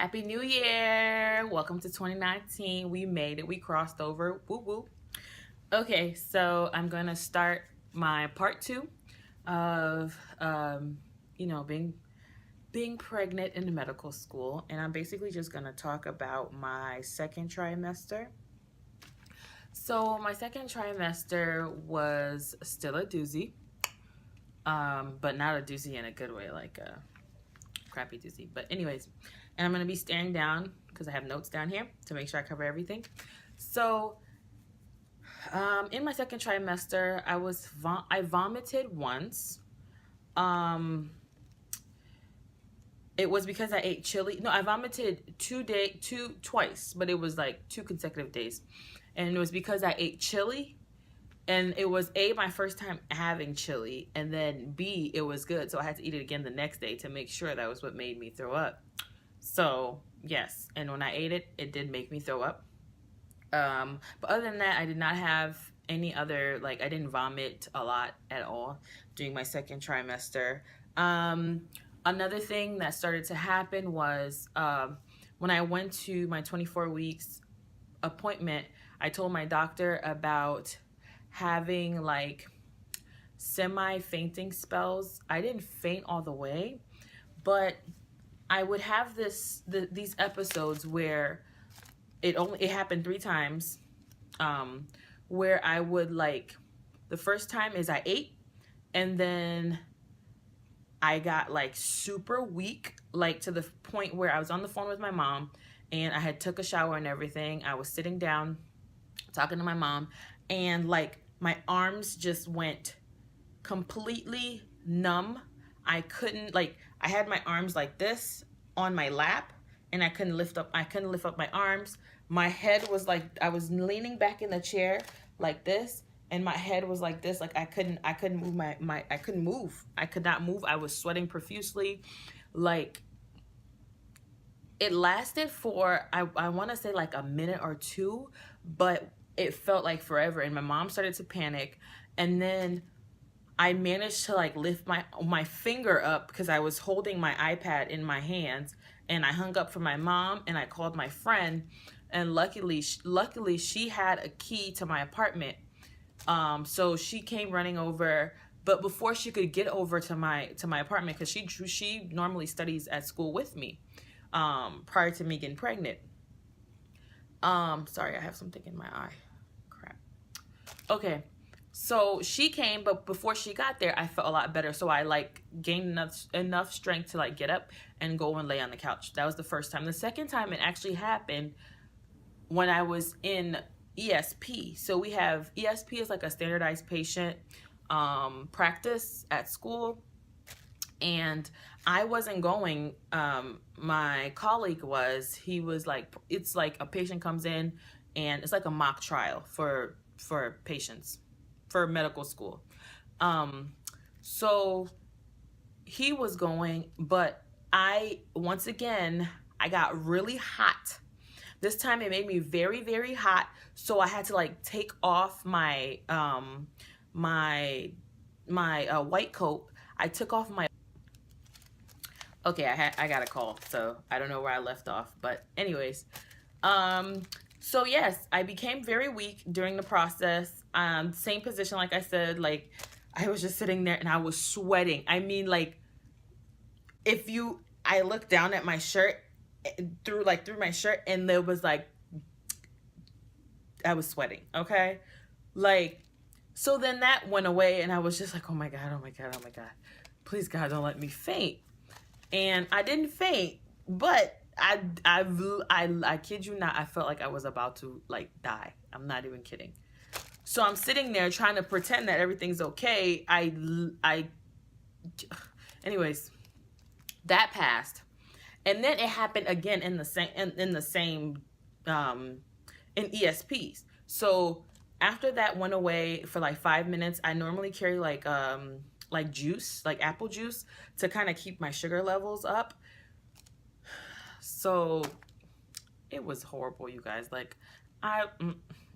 Happy New Year! Welcome to 2019. We made it. We crossed over. Woo woo. Okay, so I'm gonna start my part two of being pregnant in the medical school, and I'm basically just gonna talk about my second trimester. So my second trimester was still a doozy, but not a doozy in a good way, like a crappy doozy. But anyways, and I'm going to be staring down because I have notes down here to make sure I cover everything. So in my second trimester, I vomited once. It was because I ate chili. No, I vomited twice, but it was like 2 consecutive days. And it was because I ate chili. And it was A, my first time having chili, and then B, it was good. So I had to eat it again the next day to make sure that was what made me throw up. So yes, and when I ate it, it did make me throw up. But other than that, I did not have any other, I didn't vomit a lot at all during my second trimester. Another thing that started to happen was when I went to my 24 weeks appointment, I told my doctor about having semi-fainting spells. I didn't faint all the way, but I would have these episodes where it happened 3 times, where I would the first time is I ate, and then I got super weak, to the point where I was on the phone with my mom, and I had took a shower and everything. I was sitting down talking to my mom, and my arms just went completely numb. I couldn't I had my arms like this on my lap, and I couldn't lift up my arms. My head was I was leaning back in the chair like this, and my head was like this. I couldn't move I couldn't move. I could not move. I was sweating profusely. It lasted for I want to say a minute or two, but it felt like forever. And my mom started to panic, and then I managed to lift my finger up because I was holding my iPad in my hands, and I hung up from my mom, and I called my friend, and luckily she had a key to my apartment. So she came running over, but before she could get over to my apartment, because she normally studies at school with me, prior to me getting pregnant. Sorry, I have something in my eye. Crap. Okay. So she came, but before she got there, I felt a lot better. So I gained enough strength to get up and go and lay on the couch. That was the first time. The second time it actually happened when I was in ESP. So we have ESP is a standardized patient practice at school, and I wasn't going. My colleague was. He was it's a patient comes in, and it's a mock trial for patients for medical school. So he was going, but once again, I got really hot. This time it made me very, very hot. So I had to take off my white coat. I took off my, okay, I got a call, so I don't know where I left off, but anyways, so yes, I became very weak during the process. Same position, like I said, I was just sitting there and I was sweating. I mean, I looked down at my shirt, through my shirt, and there was I was sweating. Okay, so then that went away, and I was just oh my god, oh my god, oh my god, please God, don't let me faint. And I didn't faint, but I kid you not, I felt like I was about to die. I'm not even kidding. So I'm sitting there trying to pretend that everything's okay. Anyways, that passed, and then it happened again in the same in ESPs. So after that went away for 5 minutes, I normally carry juice, apple juice, to kind of keep my sugar levels up. So it was horrible, you guys.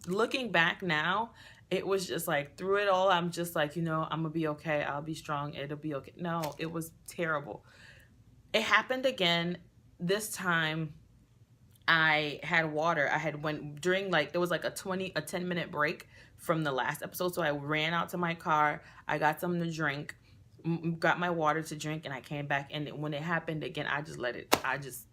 Looking back now, it was just through it all, I'm just I'm gonna be okay. I'll be strong. It'll be okay. No, it was terrible. It happened again this time I had water. I had went during like, there was like a 10-minute break from the last episode. So I ran out to my car. I got something to drink, got my water to drink, and I came back. And when it happened again, I just let it, I just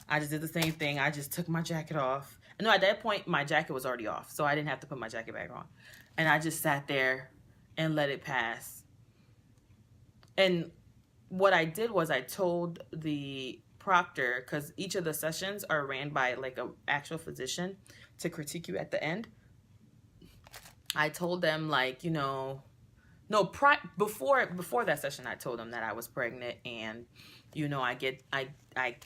did the same thing. I just took my jacket off. No, at that point, my jacket was already off. So I didn't have to put my jacket back on. And I just sat there and let it pass. And what I did was I told the proctor, because each of the sessions are ran by like a actual physician to critique you at the end. I told them, like, you know, no, before that session, I told them that I was pregnant, and you know, I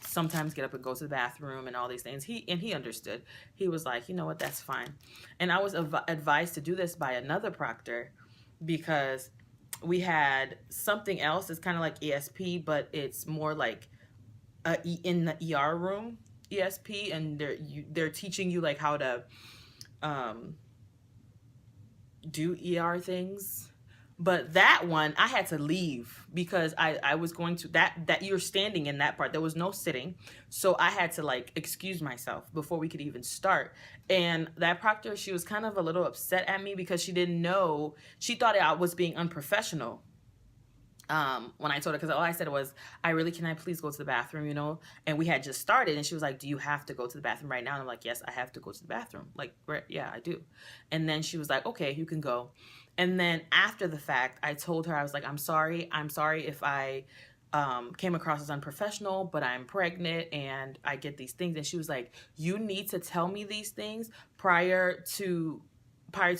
sometimes get up and go to the bathroom and all these things. He understood. He was like, you know what, that's fine. And I was advised to do this by another proctor because we had something else. It's kind of like ESP, but it's more like in the ER room ESP, and they're teaching you like how to do ER things. But that one, I had to leave because I was going to, that you're standing in that part. There was no sitting. So I had to like excuse myself before we could even start. And that proctor, she was kind of a little upset at me because she didn't know, she thought I was being unprofessional. When I told her, because all I said was, can I please go to the bathroom, you know? And we had just started, and she was like, do you have to go to the bathroom right now? And I'm like, yes, I have to go to the bathroom. Like, yeah, I do. And then she was like, okay, you can go. And then after the fact, I told her, I was like, I'm sorry if I came across as unprofessional, but I'm pregnant and I get these things. And she was like, you need to tell me these things prior to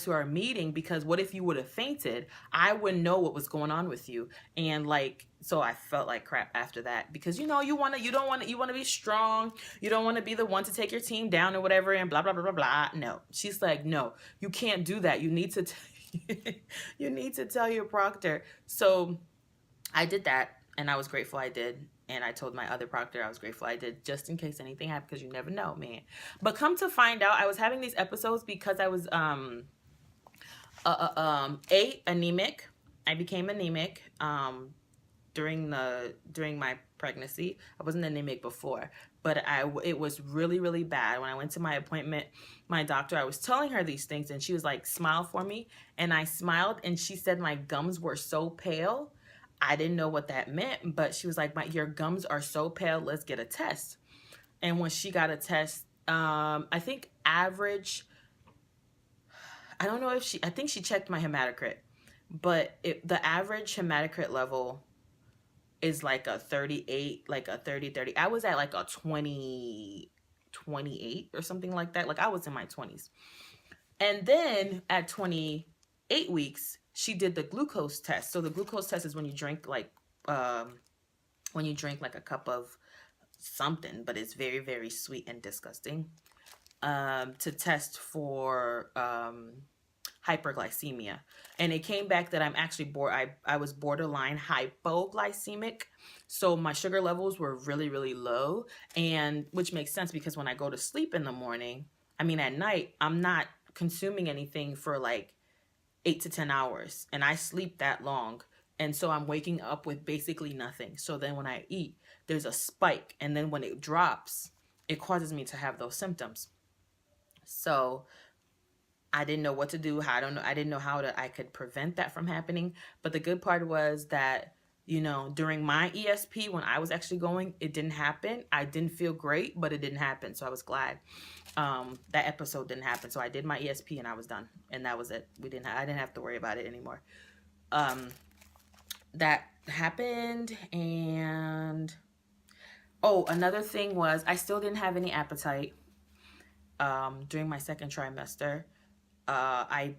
our meeting, because what if you would have fainted? I wouldn't know what was going on with you. And like, so I felt like crap after that, because you know, you want to be strong. You don't want to be the one to take your team down or whatever and blah blah blah blah blah. No, she's like, no, you can't do that. You need to you need to tell your proctor. So I did that, and I was grateful I did. And I told my other proctor I was grateful I did, just in case anything happened, because you never know, man. But come to find out, I was having these episodes because I was anemic. I became anemic during my pregnancy. I wasn't anemic before, but it was really, really bad. When I went to my appointment, my doctor, I was telling her these things, and she was like, smile for me. And I smiled, and she said my gums were so pale. I didn't know what that meant, but she was like, your gums are so pale, let's get a test. And when she got a test, I think average, I don't know if I think she checked my hematocrit, but the average hematocrit level is like a 38, like a 30. I was at like a 28 or something like that. Like, I was in my 20s. And then at 28 weeks, she did the glucose test. So the glucose test is when you drink like a cup of something, but it's very, very sweet and disgusting, to test for hyperglycemia. And it came back that I'm actually I was borderline hypoglycemic. So my sugar levels were really, really low, and which makes sense because when I go to sleep in the morning, at night, I'm not consuming anything for like 8 to 10 hours, and I sleep that long. And so I'm waking up with basically nothing. So then when I eat, there's a spike, and then when it drops, it causes me to have those symptoms. So I didn't know what to do. I didn't know how I could prevent that from happening. But the good part was that, you know, during my ESP, when I was actually going, it didn't happen. I didn't feel great, but it didn't happen. So I was glad that episode didn't happen. So I did my ESP and I was done. And that was it. I didn't have to worry about it anymore. That happened. And another thing was, I still didn't have any appetite during my second trimester. I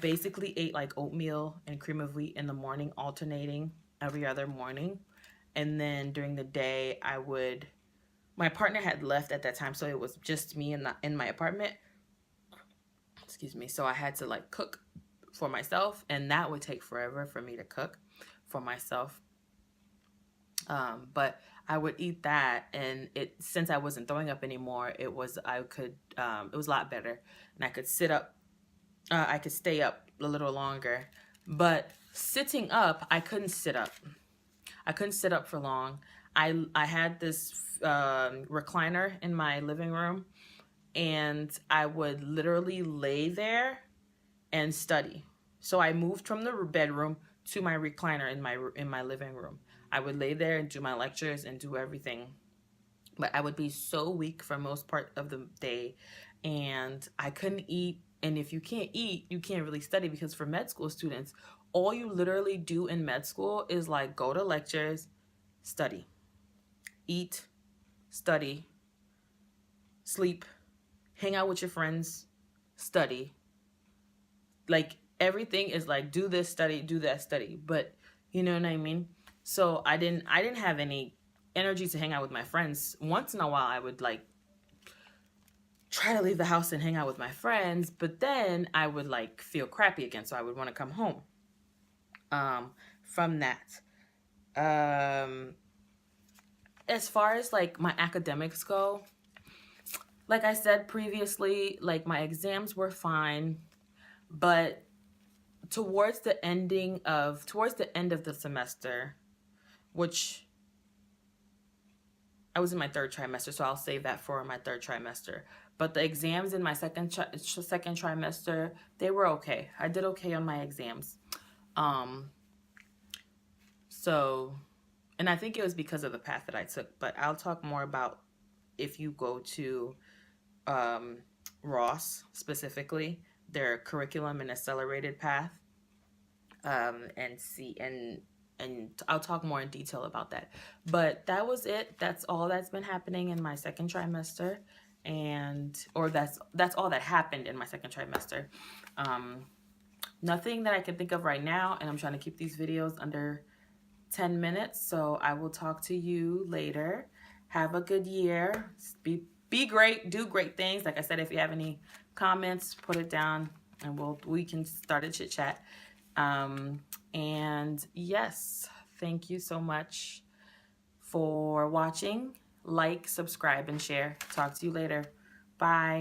basically ate like oatmeal and cream of wheat in the morning, alternating every other morning. And then during the day, my partner had left at that time, so it was just me in my apartment. Excuse me. So I had to like cook for myself, and that would take forever for me to cook for myself. But I would eat that, and since I wasn't throwing up anymore, it was a lot better, and I could sit up. I could stay up a little longer, but sitting up, I couldn't sit up. I couldn't sit up for long. I had this recliner in my living room, and I would literally lay there and study. So I moved from the bedroom to my recliner in my living room. I would lay there and do my lectures and do everything, but I would be so weak for most part of the day, and I couldn't eat. And if you can't eat, you can't really study, because for med school students, all you literally do in med school is like go to lectures, study, eat, study, sleep, hang out with your friends, study. Like everything is like do this, study, do that, study. But you know what I mean? So I didn't have any energy to hang out with my friends. Once in a while I would like try to leave the house and hang out with my friends, but then I would like feel crappy again, so I would want to come home from that. As far as like my academics go, like I said previously, like my exams were fine, but towards the end of the semester, which I was in my third trimester, so I'll save that for my third trimester. But the exams in my second trimester, they were okay. I did okay on my exams. So, and I think it was because of the path that I took, but I'll talk more about if you go to Ross specifically, their curriculum and accelerated path, and I'll talk more in detail about that. But that was it. That's all that's been happening in my second trimester, or that's all that happened in my second trimester. Nothing that I can think of right now, and I'm trying to keep these videos under 10 minutes, so I will talk to you later. Have a good year. Be great. Do great things. Like I said, if you have any comments, put it down, and we can start a chit chat. And yes, thank you so much for watching. Like, subscribe, and share. Talk to you later. Bye.